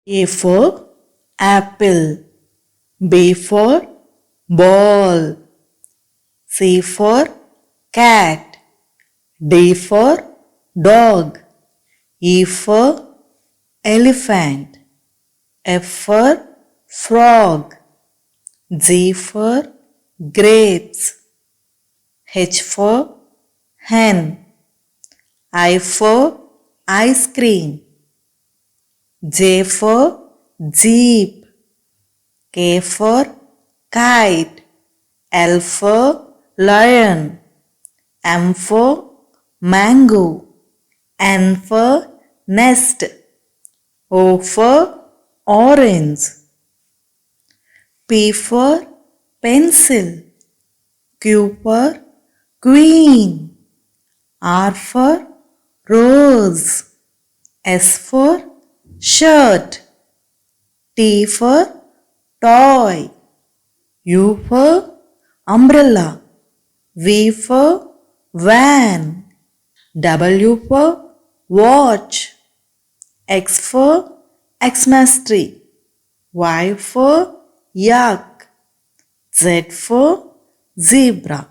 A for apple. B for ball. C for cat. D for dog. E for elephant. F for frog. G for grapes. H for hen. I for ice cream. J for jeep. K for kite. L for lion. M for mango. N for nest. O for orange. P for pencil. Q for queen. R for rose. S for shirt. T for toy. U for umbrella. V for van. W for watch. X for Xmas tree. Y for yak. Z for zebra.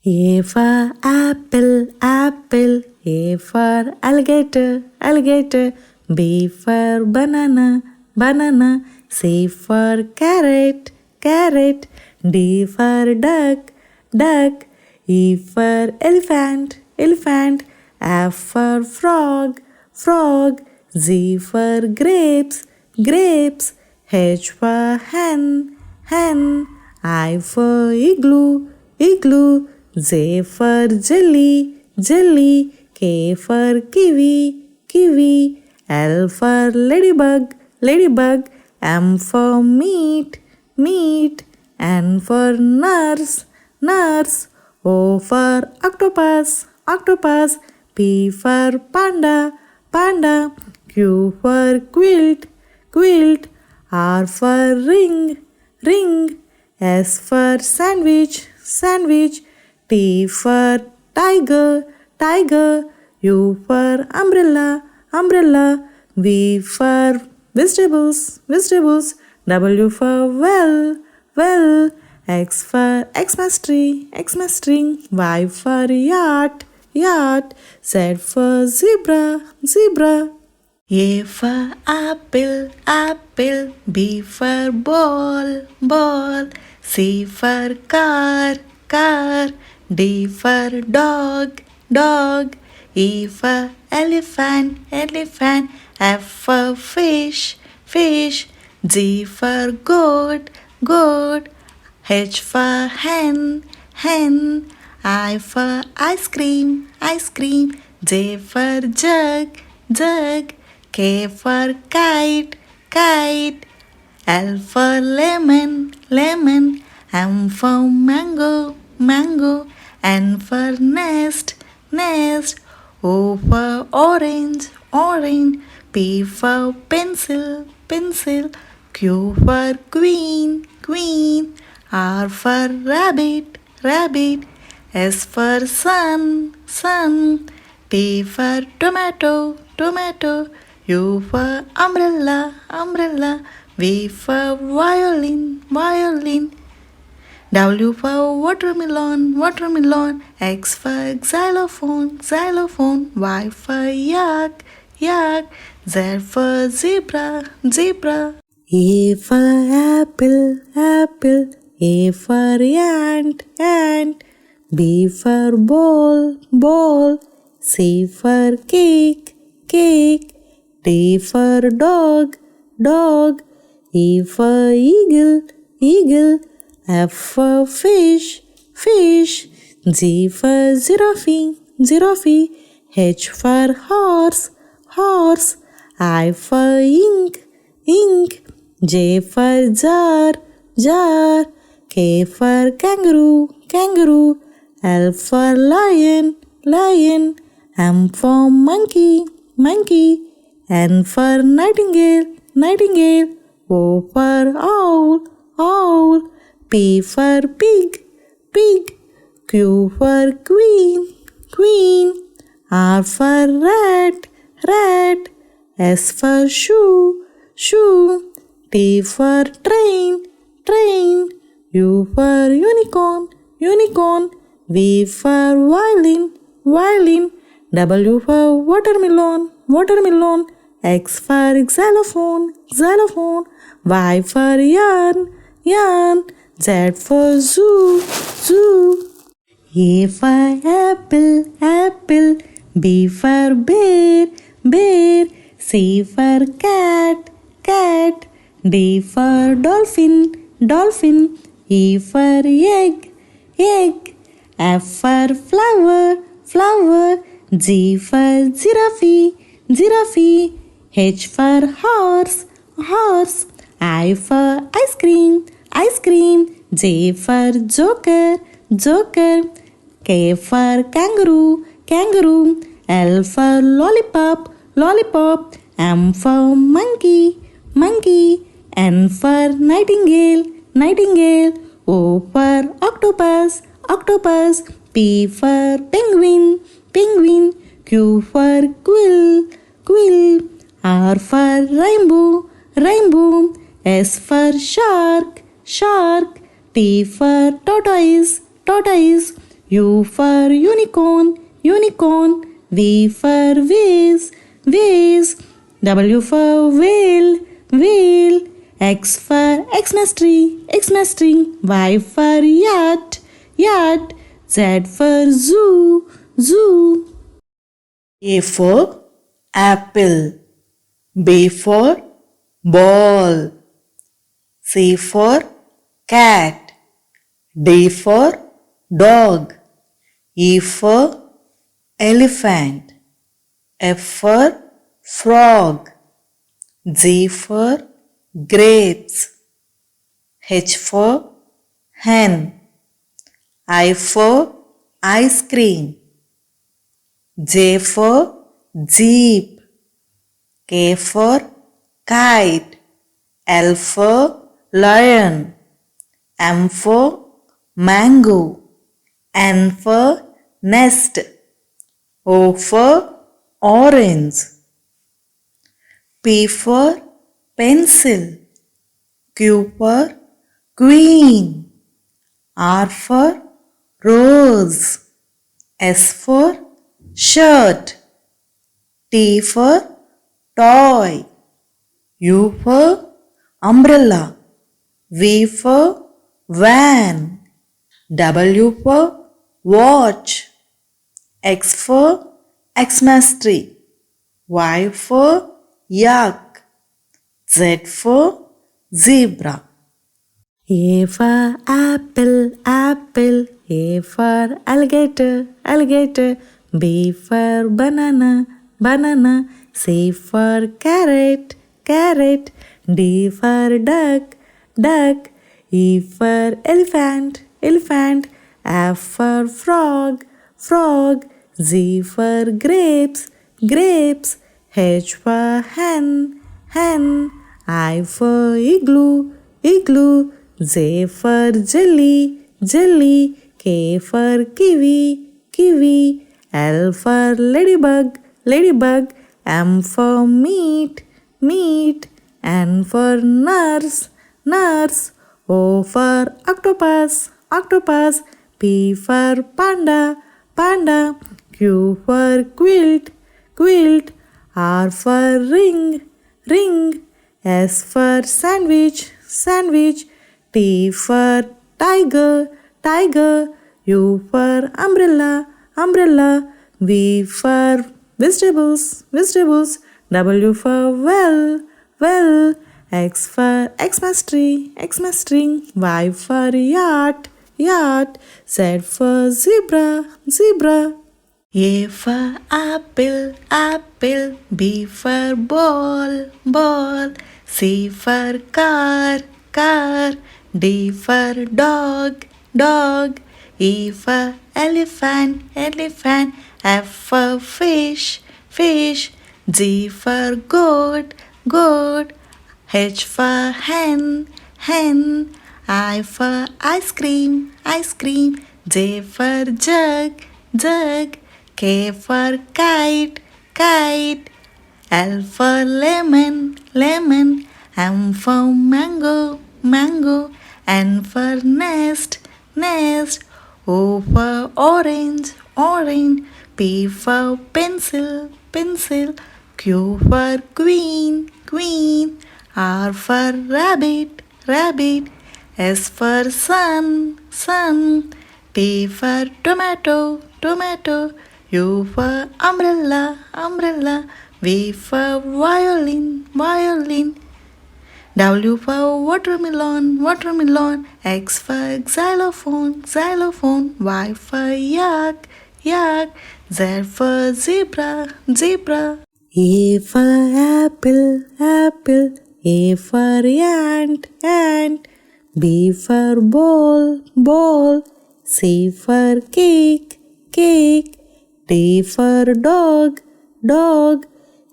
A for apple, apple. A for alligator, alligator. B for banana, banana. C for carrot, carrot. D for duck, duck. E for elephant, elephant. F for frog, frog. Z for grapes, grapes. H for hen, hen. I for igloo, igloo. J for jelly, jelly. K for kiwi, kiwi. L for ladybug, ladybug. M for meat, meat. N for nurse, nurse. O for octopus, octopus. P for panda, panda. Q for quilt, quilt. R for ring, ring. S for sandwich, sandwich. T for tiger, tiger. U for umbrella, umbrella. V for vegetables, vegetables. W for well, well. X for Xmas tree, Xmas tree. Y for yacht, yacht. Z for zebra, zebra. A for apple, apple. B for ball, ball. C for car, car. D for dog, dog. E for elephant, elephant. F for fish, fish. G for goat, goat. H for hen, hen. I for ice cream, ice cream. J for jug, jug. K for kite, kite. L for lemon, lemon. M for mango, mango. N for nest, nest. O for orange, orange. P for pencil, pencil. Q for queen, queen. R for rabbit, rabbit. S for sun, sun. T for tomato, tomato. U for umbrella, umbrella. V for violin, violin. W for watermelon, watermelon. X for xylophone, xylophone. Y for yak, yak. Z for zebra, zebra. A for apple, apple. A for ant, ant. B for ball, ball. C for cake, cake. D for dog, dog. E for eagle, eagle. F for fish, fish. G for giraffe, giraffe. H for horse, horse. I for ink, ink. J for jar, jar. K for kangaroo, kangaroo. L for lion, lion. M for monkey, monkey. N for nightingale, nightingale. O for owl, owl. P for pig, pig. Q for queen, queen. R for rat, rat. S for shoe, shoe. T for train, train. U for unicorn, unicorn. V for violin, violin. W for watermelon, watermelon. X for xylophone, xylophone. Y for yarn, yarn. Z for zoo, zoo. A for apple, apple. B for bear, bear. C for cat, cat. D for dolphin, dolphin. E for egg, egg. F for flower, flower. G for giraffe, giraffe. H for horse, horse. I for ice cream, ice cream. J for joker, joker. K for kangaroo, kangaroo. L for lollipop, lollipop. M for monkey, monkey. N for nightingale, nightingale. O for octopus, octopus. P for penguin, penguin. Q for quill, quill. R for rainbow, rainbow. S for shark, shark. T for tortoise, tortoise. U for unicorn, unicorn. V for vase, vase. W for whale, whale. X for Xmas tree, Xmas tree. Y for yacht, yacht. Z for zoo, zoo. A for apple. B for ball. C for cat. D for dog. E for elephant. F for frog. G for grapes. H for hen. I for ice cream. J for jeep. K for kite. L for lion. M for mango. N for nest. O for orange. P for pencil. Q for queen. R for rose. S for shirt. T for toy. U for umbrella. V for van. W for watch. X for Xmas tree. Y for yak. Z for zebra. A for apple, apple. A for alligator, alligator. B for banana, banana. C for carrot, carrot. D for duck, duck. E for elephant, elephant. F for frog, frog. Z for grapes, grapes. H for hen, hen. I for igloo, igloo. J for jelly, jelly. K for kiwi, kiwi. L for ladybug, ladybug. M for meat, meat. N for nurse, nurse. O for octopus, octopus. P for panda, panda. Q for quilt, quilt. R for ring, ring. S for sandwich, sandwich. T for tiger, tiger. U for umbrella, umbrella. V for vegetables, vegetables. W for well, well. X for Xmas tree, Xmas tree. Y for yacht, yacht. Z for zebra, zebra. A for apple, apple. B for ball, ball. C for car, car. D for dog, dog. E for elephant, elephant. F for fish, fish. G for goat, goat. H for hen, hen. I for ice cream, ice cream. J for jug, jug. K for kite, kite. L for lemon, lemon. M for mango, mango. N for nest, nest. O for orange, orange. P for pencil, pencil. Q for queen, queen. R for rabbit, rabbit. S for sun, sun. T for tomato, tomato. U for umbrella, umbrella. V for violin, violin. W for watermelon, watermelon. X for xylophone, xylophone. Y for yak, yak. Z for zebra, zebra. A for apple, apple. A for ant, ant. B for ball, ball. C for cake, cake. D for dog, dog.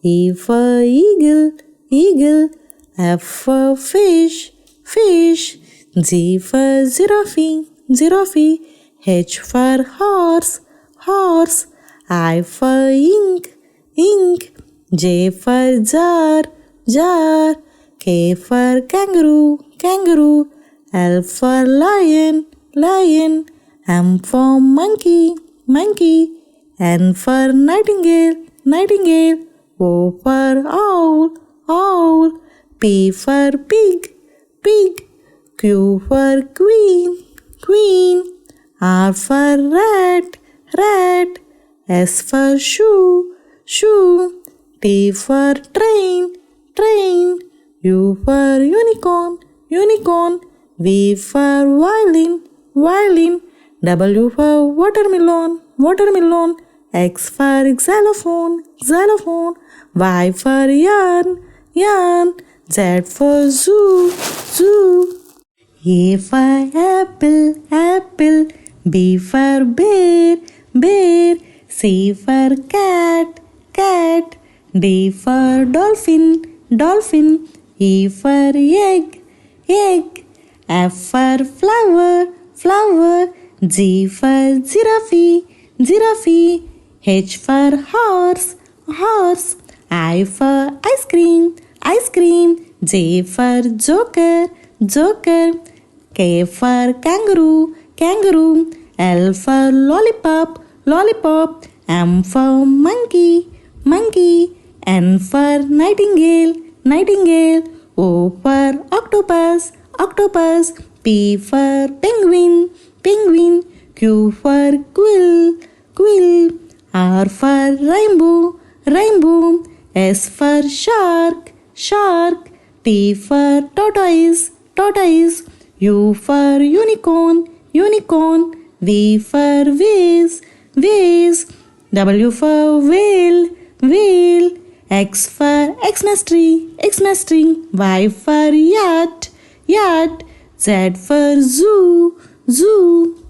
E for eagle, eagle. F for fish, fish. G for giraffe, giraffe. H for horse, horse. I for ink, ink. J for jar, jar. K for kangaroo, kangaroo. L for lion, lion. M for monkey, monkey. N for nightingale, nightingale. O for owl, owl. P for pig, pig. Q for queen, queen. R for rat, rat. S for shoe, shoe. T for train, train. U for unicorn, unicorn. V for violin, violin. W for watermelon, watermelon. X for xylophone, xylophone. Y for yarn, yarn. Z for zoo, zoo. A for apple, apple. B for bear, bear. C for cat, cat. D for dolphin, dolphin. E for egg, egg. F for flower, flower. G for giraffe, giraffe. H for horse, horse. I for ice cream, ice cream. J for joker, joker. K for kangaroo, kangaroo. L for lollipop, lollipop. M for monkey, monkey. N for nightingale, nightingale. O for octopus, octopus. P for penguin, penguin. Q for quill, quill. R for rainbow, rainbow. S for shark, shark. T for tortoise, tortoise. U for unicorn, unicorn. V for vase, vase. W for whale, whale. X for Xmas tree, Xmas tree. Y for yacht, yacht. Z for zoo, zoo.